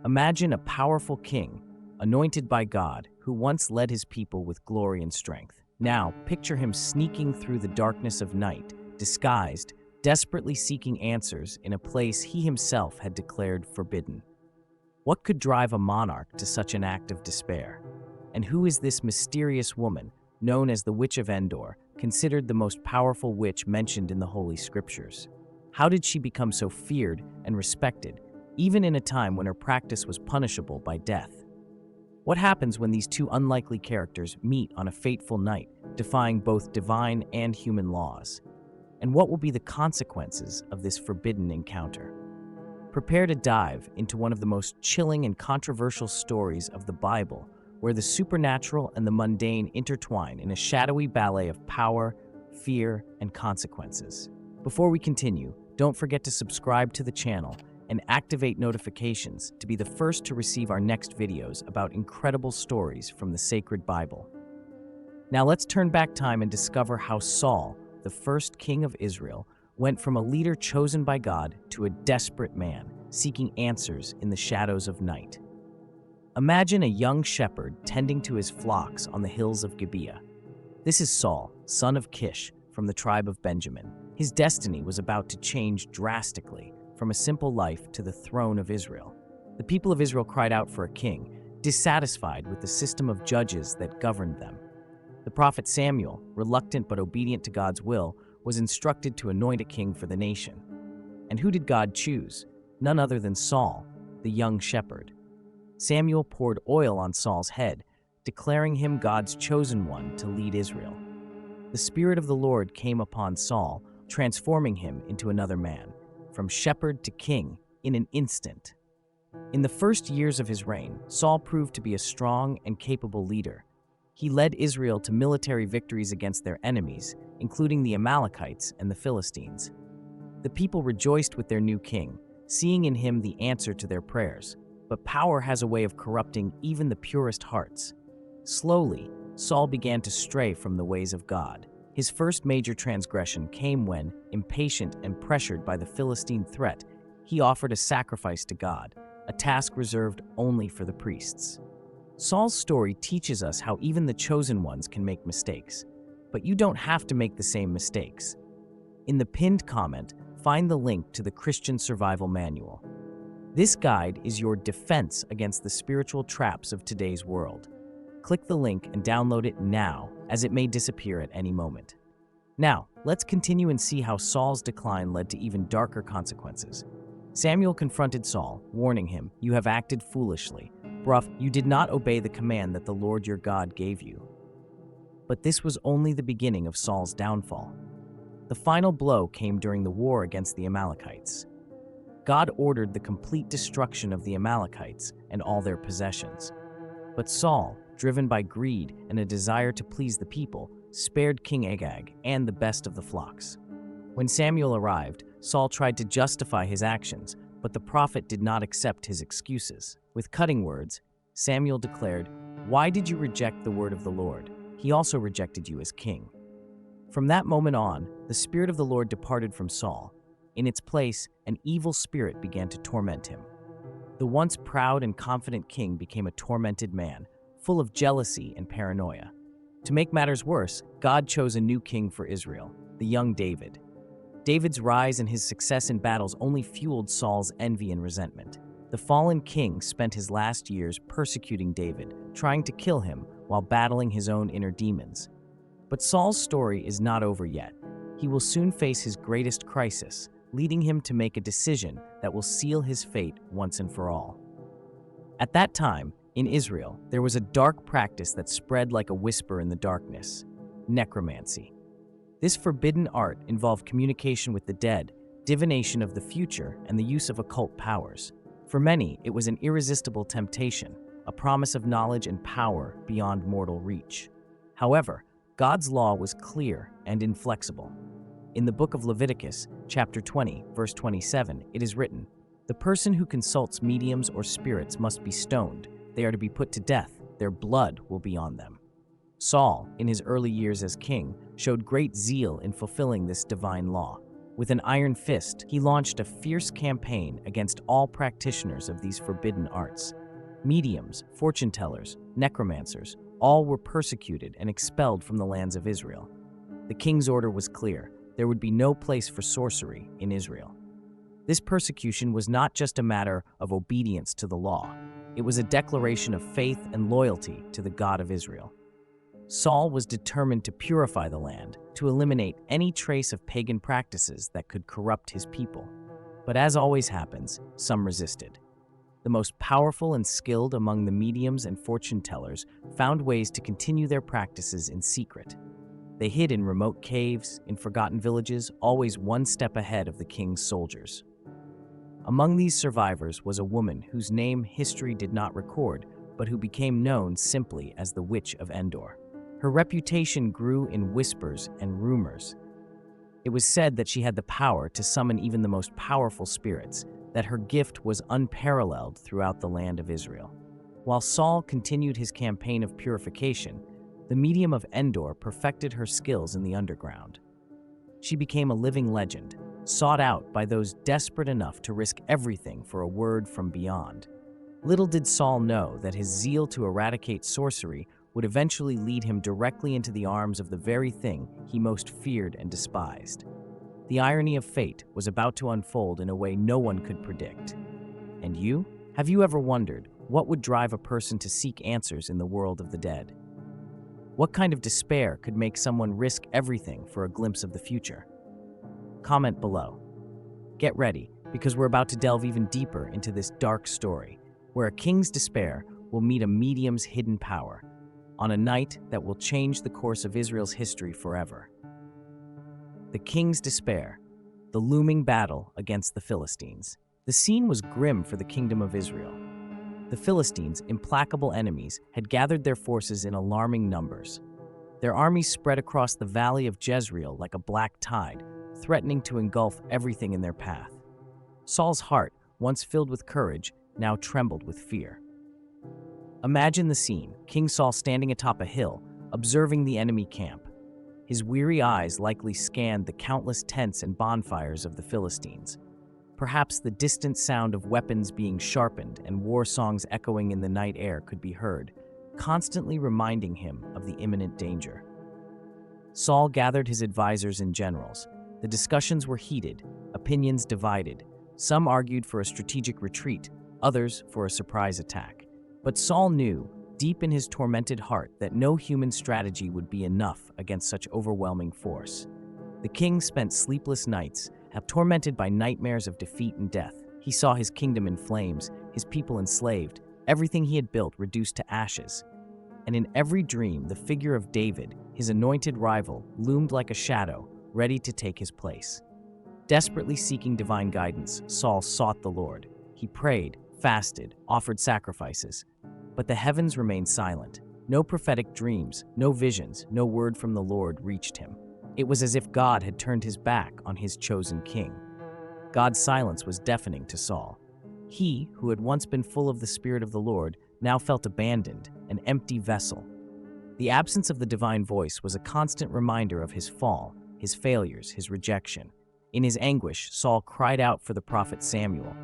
Imagine a powerful king, anointed by God, who once led his people with glory and strength. Now, picture him sneaking through the darkness of night, disguised, desperately seeking answers in a place he himself had declared forbidden. What could drive a monarch to such an act of despair? And who is this mysterious woman, known as the Witch of Endor, considered the most powerful witch mentioned in the Holy Scriptures? How did she become so feared and respected, even in a time when her practice was punishable by death? What happens when these two unlikely characters meet on a fateful night, defying both divine and human laws? And what will be the consequences of this forbidden encounter? Prepare to dive into one of the most chilling and controversial stories of the Bible, where the supernatural and the mundane intertwine in a shadowy ballet of power, fear, and consequences. Before we continue, don't forget to subscribe to the channel and activate notifications to be the first to receive our next videos about incredible stories from the sacred Bible. Now let's turn back time and discover how Saul, the first king of Israel, went from a leader chosen by God to a desperate man seeking answers in the shadows of night. Imagine a young shepherd tending to his flocks on the hills of Gibeah. This is Saul, son of Kish, from the tribe of Benjamin. His destiny was about to change drastically, from a simple life to the throne of Israel. The people of Israel cried out for a king, dissatisfied with the system of judges that governed them. The prophet Samuel, reluctant but obedient to God's will, was instructed to anoint a king for the nation. And who did God choose? None other than Saul, the young shepherd. Samuel poured oil on Saul's head, declaring him God's chosen one to lead Israel. The Spirit of the Lord came upon Saul, transforming him into another man, from shepherd to king in an instant. In the first years of his reign, Saul proved to be a strong and capable leader. He led Israel to military victories against their enemies, including the Amalekites and the Philistines. The people rejoiced with their new king, seeing in him the answer to their prayers. But power has a way of corrupting even the purest hearts. Slowly, Saul began to stray from the ways of God. His first major transgression came when, impatient and pressured by the Philistine threat, he offered a sacrifice to God, a task reserved only for the priests. Saul's story teaches us how even the chosen ones can make mistakes, but you don't have to make the same mistakes. In the pinned comment, find the link to the Christian Survival Manual. This guide is your defense against the spiritual traps of today's world. Click the link and download it now, as it may disappear at any moment. Now, let's continue and see how Saul's decline led to even darker consequences. Samuel confronted Saul, warning him, "You have acted foolishly. Bruh, you did not obey the command that the Lord your God gave you." But this was only the beginning of Saul's downfall. The final blow came during the war against the Amalekites. God ordered the complete destruction of the Amalekites and all their possessions. But Saul, driven by greed and a desire to please the people, spared King Agag and the best of the flocks. When Samuel arrived, Saul tried to justify his actions, but the prophet did not accept his excuses. With cutting words, Samuel declared, "Why did you reject the word of the Lord? He also rejected you as king." From that moment on, the Spirit of the Lord departed from Saul. In its place, an evil spirit began to torment him. The once proud and confident king became a tormented man, full of jealousy and paranoia. To make matters worse, God chose a new king for Israel, the young David. David's rise and his success in battles only fueled Saul's envy and resentment. The fallen king spent his last years persecuting David, trying to kill him while battling his own inner demons. But Saul's story is not over yet. He will soon face his greatest crisis, leading him to make a decision that will seal his fate once and for all. At that time, in Israel, there was a dark practice that spread like a whisper in the darkness: necromancy. This forbidden art involved communication with the dead, divination of the future, and the use of occult powers. For many, it was an irresistible temptation, a promise of knowledge and power beyond mortal reach. However, God's law was clear and inflexible. In the book of Leviticus, chapter 20, verse 27, it is written, "The person who consults mediums or spirits must be stoned. They are to be put to death. Their blood will be on them." Saul, in his early years as king, showed great zeal in fulfilling this divine law. With an iron fist, he launched a fierce campaign against all practitioners of these forbidden arts. Mediums, fortune-tellers, necromancers, all were persecuted and expelled from the lands of Israel. The king's order was clear: there would be no place for sorcery in Israel. This persecution was not just a matter of obedience to the law. It was a declaration of faith and loyalty to the God of Israel. Saul was determined to purify the land, to eliminate any trace of pagan practices that could corrupt his people. But as always happens, some resisted. The most powerful and skilled among the mediums and fortune-tellers found ways to continue their practices in secret. They hid in remote caves, in forgotten villages, always one step ahead of the king's soldiers. Among these survivors was a woman whose name history did not record, but who became known simply as the Witch of Endor. Her reputation grew in whispers and rumors. It was said that she had the power to summon even the most powerful spirits, that her gift was unparalleled throughout the land of Israel. While Saul continued his campaign of purification, the medium of Endor perfected her skills in the underground. She became a living legend, sought out by those desperate enough to risk everything for a word from beyond. Little did Saul know that his zeal to eradicate sorcery would eventually lead him directly into the arms of the very thing he most feared and despised. The irony of fate was about to unfold in a way no one could predict. And you? Have you ever wondered what would drive a person to seek answers in the world of the dead? What kind of despair could make someone risk everything for a glimpse of the future? Comment below. Get ready, because we're about to delve even deeper into this dark story, where a king's despair will meet a medium's hidden power, on a night that will change the course of Israel's history forever. The king's despair, the looming battle against the Philistines. The scene was grim for the kingdom of Israel. The Philistines, implacable enemies, had gathered their forces in alarming numbers. Their armies spread across the valley of Jezreel like a black tide, threatening to engulf everything in their path. Saul's heart, once filled with courage, now trembled with fear. Imagine the scene: King Saul standing atop a hill, observing the enemy camp. His weary eyes likely scanned the countless tents and bonfires of the Philistines. Perhaps the distant sound of weapons being sharpened and war songs echoing in the night air could be heard, constantly reminding him of the imminent danger. Saul gathered his advisors and generals. The discussions were heated, opinions divided. Some argued for a strategic retreat, others for a surprise attack. But Saul knew, deep in his tormented heart, that no human strategy would be enough against such overwhelming force. The king spent sleepless nights, tormented by nightmares of defeat and death. He saw his kingdom in flames, his people enslaved, everything he had built reduced to ashes. And in every dream, the figure of David, his anointed rival, loomed like a shadow, ready to take his place. Desperately seeking divine guidance, Saul sought the Lord. He prayed, fasted, offered sacrifices. But the heavens remained silent. No prophetic dreams, no visions, no word from the Lord reached him. It was as if God had turned his back on his chosen king. God's silence was deafening to Saul. He, who had once been full of the Spirit of the Lord, now felt abandoned, an empty vessel. The absence of the divine voice was a constant reminder of his fall, his failures, his rejection. In his anguish, Saul cried out for the prophet Samuel.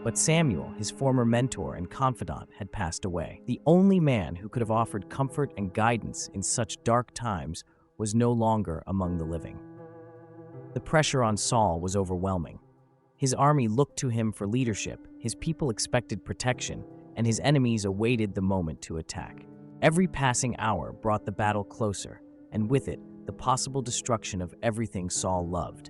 But Samuel, his former mentor and confidant, had passed away. The only man who could have offered comfort and guidance in such dark times was no longer among the living. The pressure on Saul was overwhelming. His army looked to him for leadership, his people expected protection, and his enemies awaited the moment to attack. Every passing hour brought the battle closer, and with it, the possible destruction of everything Saul loved.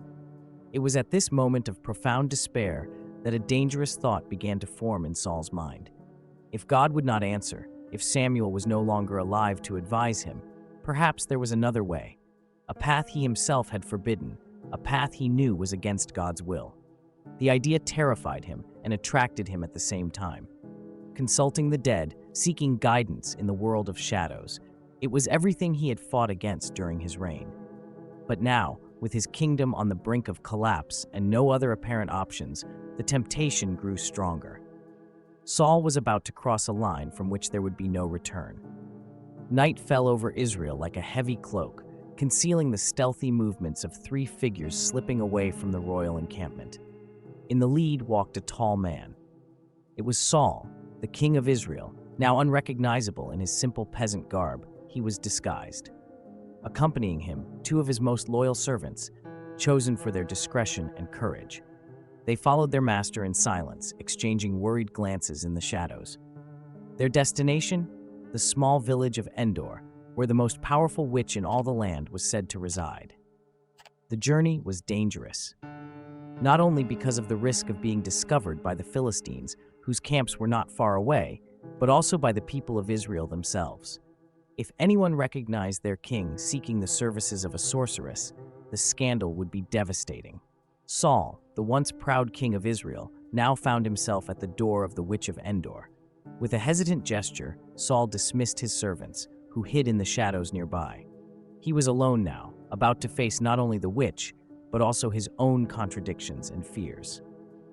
It was at this moment of profound despair that a dangerous thought began to form in Saul's mind. If God would not answer, if Samuel was no longer alive to advise him, perhaps there was another way, a path he himself had forbidden, a path he knew was against God's will. The idea terrified him and attracted him at the same time. Consulting the dead, seeking guidance in the world of shadows, it was everything he had fought against during his reign. But now, with his kingdom on the brink of collapse and no other apparent options, the temptation grew stronger. Saul was about to cross a line from which there would be no return. Night fell over Israel like a heavy cloak, concealing the stealthy movements of three figures slipping away from the royal encampment. In the lead walked a tall man. It was Saul, the king of Israel, now unrecognizable in his simple peasant garb. He was disguised. Accompanying him, two of his most loyal servants, chosen for their discretion and courage. They followed their master in silence, exchanging worried glances in the shadows. Their destination? The small village of Endor, where the most powerful witch in all the land was said to reside. The journey was dangerous, not only because of the risk of being discovered by the Philistines, whose camps were not far away, but also by the people of Israel themselves. If anyone recognized their king seeking the services of a sorceress, the scandal would be devastating. Saul, the once proud king of Israel, now found himself at the door of the witch of Endor. With a hesitant gesture, Saul dismissed his servants, who hid in the shadows nearby. He was alone now, about to face not only the witch, but also his own contradictions and fears.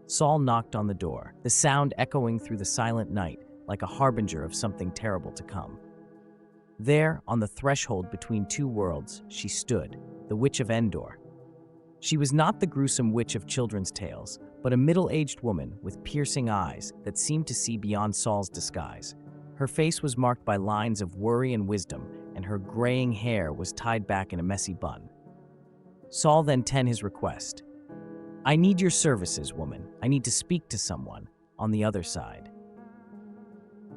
Saul knocked on the door, the sound echoing through the silent night like a harbinger of something terrible to come. There, on the threshold between two worlds, she stood, the witch of Endor. She was not the gruesome witch of children's tales, but a middle-aged woman with piercing eyes that seemed to see beyond Saul's disguise. Her face was marked by lines of worry and wisdom, and her graying hair was tied back in a messy bun. Saul then tendered his request. "I need your services, woman. I need to speak to someone on the other side."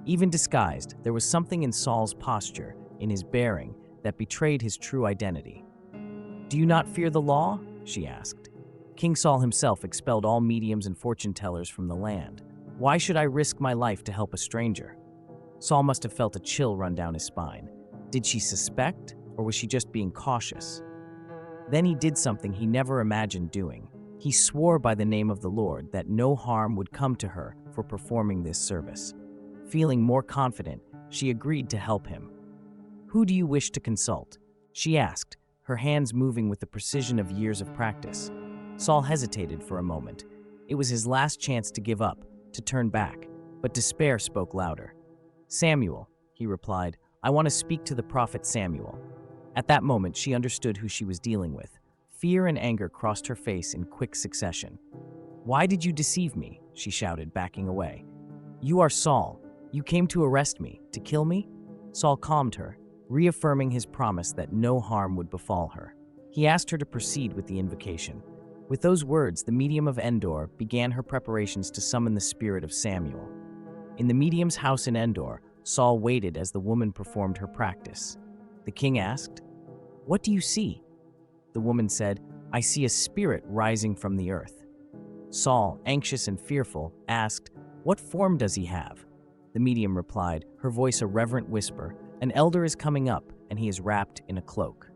Even disguised, there was something in Saul's posture, in his bearing, that betrayed his true identity. "Do you not fear the law?" she asked. King Saul himself expelled all mediums and fortune-tellers from the land. "Why should I risk my life to help a stranger?" Saul must have felt a chill run down his spine. Did she suspect, or was she just being cautious? Then he did something he never imagined doing. He swore by the name of the Lord that no harm would come to her for performing this service. Feeling more confident, she agreed to help him. "Who do you wish to consult?" she asked, her hands moving with the precision of years of practice. Saul hesitated for a moment. It was his last chance to give up, to turn back, but despair spoke louder. "Samuel," he replied, "I want to speak to the prophet Samuel." At that moment, she understood who she was dealing with. Fear and anger crossed her face in quick succession. "Why did you deceive me?" she shouted, backing away. "You are Saul. You came to arrest me, to kill me?" Saul calmed her, reaffirming his promise that no harm would befall her. He asked her to proceed with the invocation. With those words, the medium of Endor began her preparations to summon the spirit of Samuel. In the medium's house in Endor, Saul waited as the woman performed her practice. The king asked, "What do you see?" The woman said, "I see a spirit rising from the earth." Saul, anxious and fearful, asked, "What form does he have?" The medium replied, her voice a reverent whisper, "An elder is coming up, and he is wrapped in a cloak."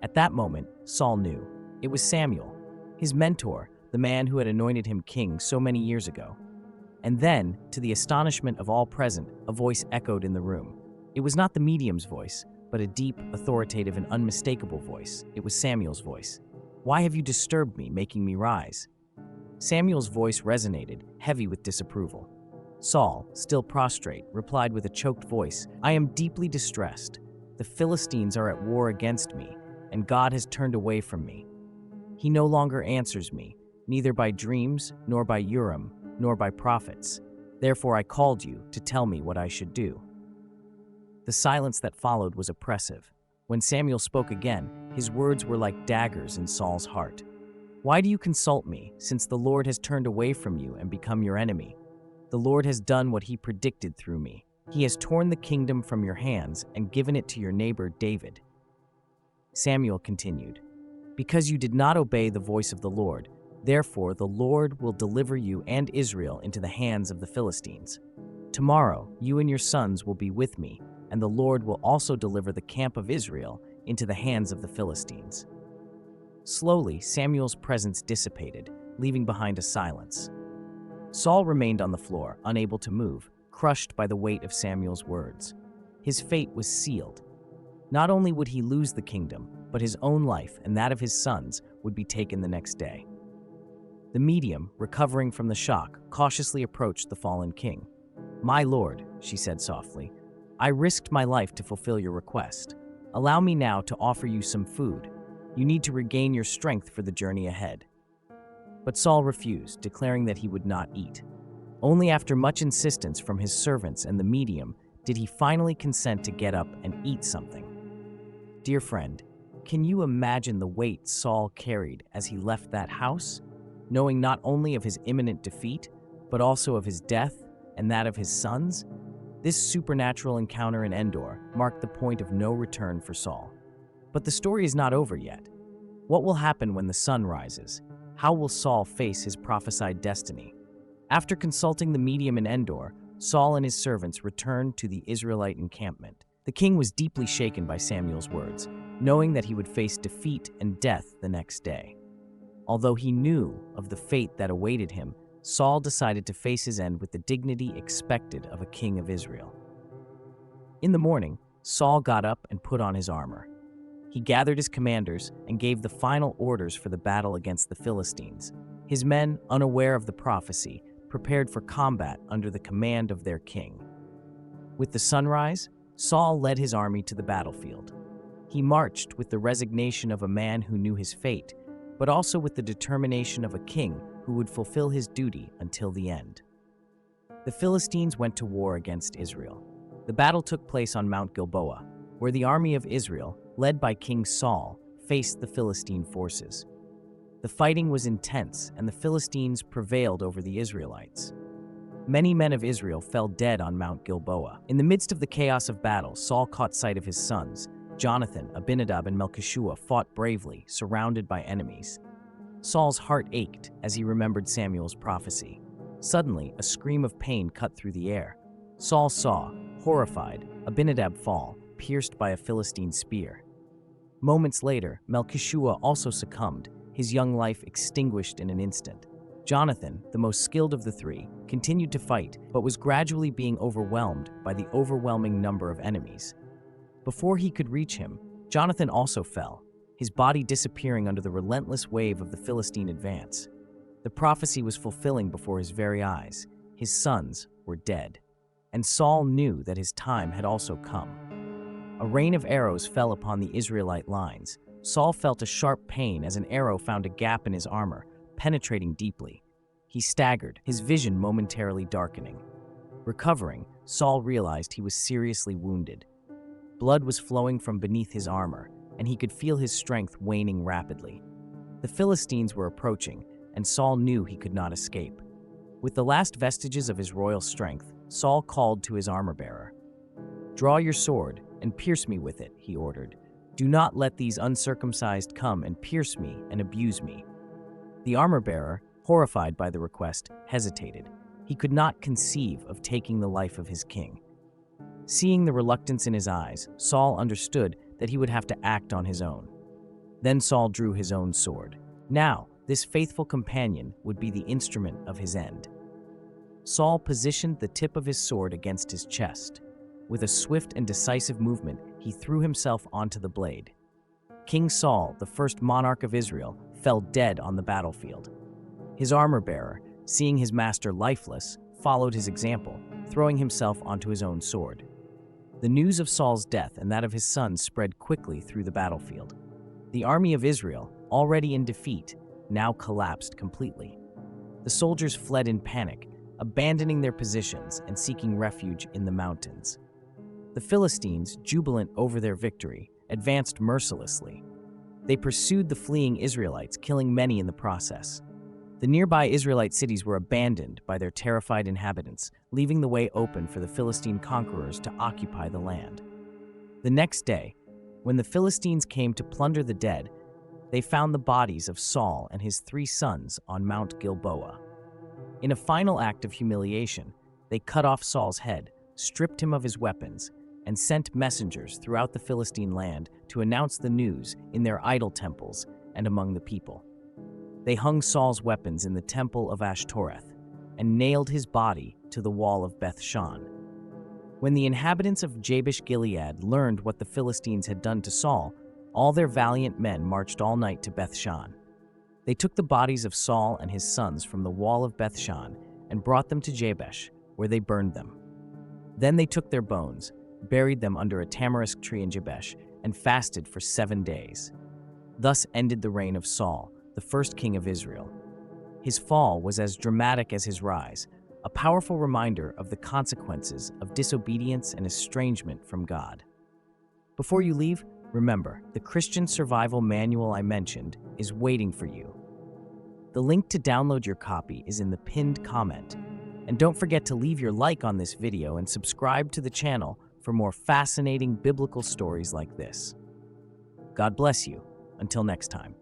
At that moment, Saul knew. It was Samuel, his mentor, the man who had anointed him king so many years ago. And then, to the astonishment of all present, a voice echoed in the room. It was not the medium's voice, but a deep, authoritative, and unmistakable voice. It was Samuel's voice. "Why have you disturbed me, making me rise?" Samuel's voice resonated, heavy with disapproval. Saul, still prostrate, replied with a choked voice, "I am deeply distressed. The Philistines are at war against me, and God has turned away from me. He no longer answers me, neither by dreams, nor by Urim, nor by prophets. Therefore I called you to tell me what I should do." The silence that followed was oppressive. When Samuel spoke again, his words were like daggers in Saul's heart. "Why do you consult me, since the Lord has turned away from you and become your enemy? The Lord has done what he predicted through me. He has torn the kingdom from your hands and given it to your neighbor David." Samuel continued, "Because you did not obey the voice of the Lord, therefore the Lord will deliver you and Israel into the hands of the Philistines. Tomorrow you and your sons will be with me, and the Lord will also deliver the camp of Israel into the hands of the Philistines." Slowly, Samuel's presence dissipated, leaving behind a silence. Saul remained on the floor, unable to move, crushed by the weight of Samuel's words. His fate was sealed. Not only would he lose the kingdom, but his own life and that of his sons would be taken the next day. The medium, recovering from the shock, cautiously approached the fallen king. "My lord," she said softly, "I risked my life to fulfill your request. Allow me now to offer you some food. You need to regain your strength for the journey ahead." But Saul refused, declaring that he would not eat. Only after much insistence from his servants and the medium did he finally consent to get up and eat something. Dear friend, can you imagine the weight Saul carried as he left that house, knowing not only of his imminent defeat, but also of his death and that of his sons? This supernatural encounter in Endor marked the point of no return for Saul. But the story is not over yet. What will happen when the sun rises? How will Saul face his prophesied destiny? After consulting the medium in Endor, Saul and his servants returned to the Israelite encampment. The king was deeply shaken by Samuel's words, knowing that he would face defeat and death the next day. Although he knew of the fate that awaited him, Saul decided to face his end with the dignity expected of a king of Israel. In the morning, Saul got up and put on his armor. He gathered his commanders and gave the final orders for the battle against the Philistines. His men, unaware of the prophecy, prepared for combat under the command of their king. With the sunrise, Saul led his army to the battlefield. He marched with the resignation of a man who knew his fate, but also with the determination of a king who would fulfill his duty until the end. The Philistines went to war against Israel. The battle took place on Mount Gilboa, where the army of Israel, led by King Saul, faced the Philistine forces. The fighting was intense, and the Philistines prevailed over the Israelites. Many men of Israel fell dead on Mount Gilboa. In the midst of the chaos of battle, Saul caught sight of his sons. Jonathan, Abinadab, and Melchishua fought bravely, surrounded by enemies. Saul's heart ached as he remembered Samuel's prophecy. Suddenly, a scream of pain cut through the air. Saul saw, horrified, Abinadab fall, pierced by a Philistine spear. Moments later, Melchishua also succumbed, his young life extinguished in an instant. Jonathan, the most skilled of the three, continued to fight, but was gradually being overwhelmed by the overwhelming number of enemies. Before he could reach him, Jonathan also fell, his body disappearing under the relentless wave of the Philistine advance. The prophecy was fulfilling before his very eyes. His sons were dead, and Saul knew that his time had also come. A rain of arrows fell upon the Israelite lines. Saul felt a sharp pain as an arrow found a gap in his armor, penetrating deeply. He staggered, his vision momentarily darkening. Recovering, Saul realized he was seriously wounded. Blood was flowing from beneath his armor, and he could feel his strength waning rapidly. The Philistines were approaching, and Saul knew he could not escape. With the last vestiges of his royal strength, Saul called to his armor-bearer. "Draw your sword and pierce me with it," he ordered. "Do not let these uncircumcised come and pierce me and abuse me." The armor-bearer, horrified by the request, hesitated. He could not conceive of taking the life of his king. Seeing the reluctance in his eyes, Saul understood that he would have to act on his own. Then Saul drew his own sword. Now, this faithful companion would be the instrument of his end. Saul positioned the tip of his sword against his chest. With a swift and decisive movement, he threw himself onto the blade. King Saul, the first monarch of Israel, fell dead on the battlefield. His armor-bearer, seeing his master lifeless, followed his example, throwing himself onto his own sword. The news of Saul's death and that of his sons spread quickly through the battlefield. The army of Israel, already in defeat, now collapsed completely. The soldiers fled in panic, abandoning their positions and seeking refuge in the mountains. The Philistines, jubilant over their victory, advanced mercilessly. They pursued the fleeing Israelites, killing many in the process. The nearby Israelite cities were abandoned by their terrified inhabitants, leaving the way open for the Philistine conquerors to occupy the land. The next day, when the Philistines came to plunder the dead, they found the bodies of Saul and his 3 sons on Mount Gilboa. In a final act of humiliation, they cut off Saul's head, stripped him of his weapons, and sent messengers throughout the Philistine land to announce the news in their idol temples and among the people. They hung Saul's weapons in the temple of Ashtoreth and nailed his body to the wall of Beth-shan. When the inhabitants of Jabesh-Gilead learned what the Philistines had done to Saul, all their valiant men marched all night to Beth-shan. They took the bodies of Saul and his sons from the wall of Beth-shan and brought them to Jabesh, where they burned them. Then they took their bones, buried them under a tamarisk tree in Jabesh, and fasted for 7 days. Thus ended the reign of Saul, the first king of Israel. His fall was as dramatic as his rise, a powerful reminder of the consequences of disobedience and estrangement from God. Before you leave, remember, the Christian survival manual I mentioned is waiting for you. The link to download your copy is in the pinned comment. And don't forget to leave your like on this video and subscribe to the channel for more fascinating biblical stories like this. God bless you. Until next time.